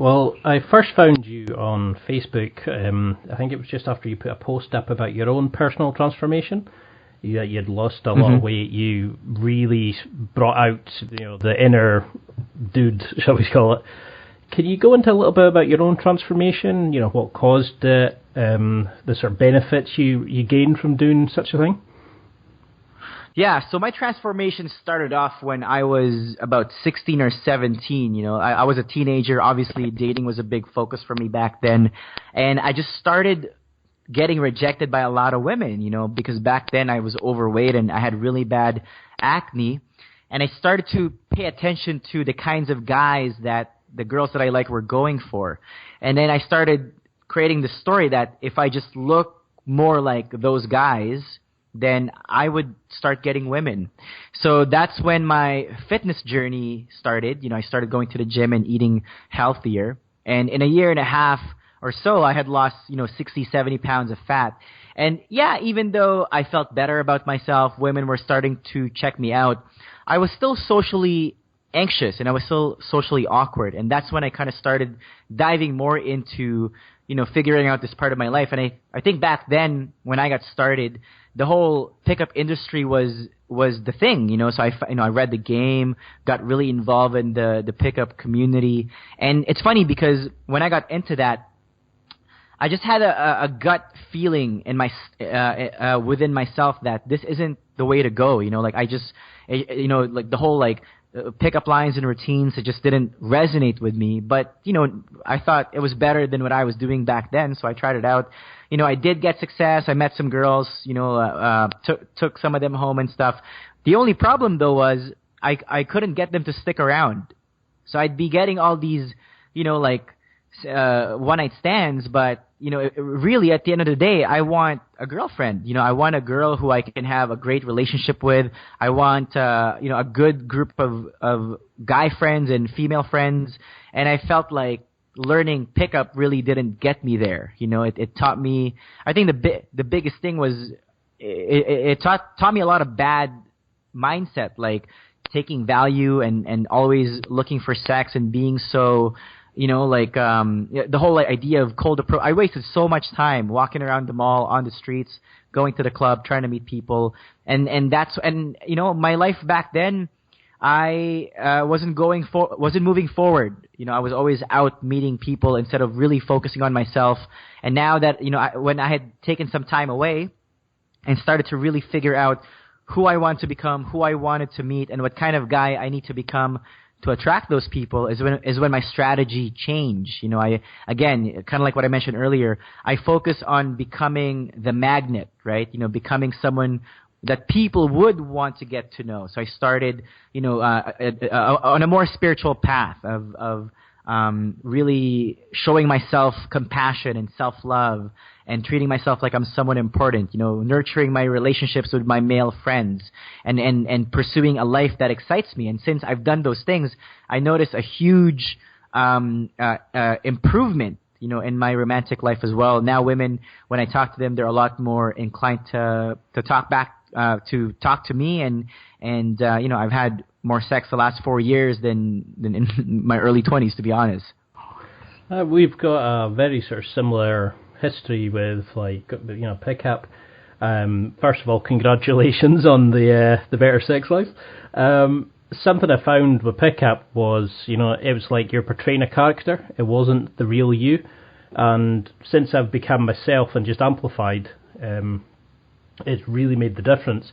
Well, I first found you on Facebook. I think it was just after you put a post up about your own personal transformation. You'd lost a lot of weight. You really brought out, the inner dude, shall we call it. Can you go into a little bit about your own transformation? What caused it, the sort of benefits you gained from doing such a thing? Yeah, so my transformation started off when I was about 16 or 17. I was a teenager. Obviously, dating was a big focus for me back then. And I just started getting rejected by a lot of women, because back then I was overweight and I had really bad acne. And I started to pay attention to the kinds of guys that the girls that I like were going for. And then I started creating the story that if I just look more like those guys, then I would start getting women. So that's when my fitness journey started. I started going to the gym and eating healthier. And in a year and a half or so, I had lost, 60, 70 pounds of fat. And yeah, even though I felt better about myself, women were starting to check me out, I was still socially anxious and I was still socially awkward. And that's when I kind of started diving more into, figuring out this part of my life. And I think back then when I got started, the whole pickup industry was the thing, so I read the game, got really involved in the pickup community. And it's funny because when I got into that, I just had a gut feeling in my within myself that this isn't the way to go. Like the whole pickup lines and routines, it just didn't resonate with me. But I thought it was better than what I was doing back then, so I tried it out. I did get success. I met some girls. Took some of them home and stuff. The only problem though was I couldn't get them to stick around. So I'd be getting all these one night stands, but really at the end of the day, I want a girlfriend. I want a girl who I can have a great relationship with. I want a good group of guy friends and female friends. And I felt like learning pickup really didn't get me there. It taught me. I think the biggest thing was it taught me a lot of bad mindset, like taking value and always looking for sex and being so. The whole idea of cold approach. I wasted so much time walking around the mall, on the streets, going to the club, trying to meet people, and my life back then, I wasn't moving forward. I was always out meeting people instead of really focusing on myself. And now that when I had taken some time away and started to really figure out who I want to become, who I wanted to meet, and what kind of guy I need to become to attract those people is when my strategy changed. I again, kind of like what I mentioned earlier, I focus on becoming the magnet, right? Becoming someone that people would want to get to know. So I started, on a more spiritual path of really showing myself compassion and self-love and treating myself like I'm someone important, nurturing my relationships with my male friends and pursuing a life that excites me. And since I've done those things, I notice a huge improvement, in my romantic life as well. Now women, when I talk to them, they're a lot more inclined to talk back, to talk to me. And I've had more sex the last 4 years than in my early 20s, to be honest. We've got a very sort of similar history with pickup. First of all, congratulations on the better sex life. Something I found with pickup was, it was like you're portraying a character. It wasn't the real you. And since I've become myself and just amplified, it's really made the difference.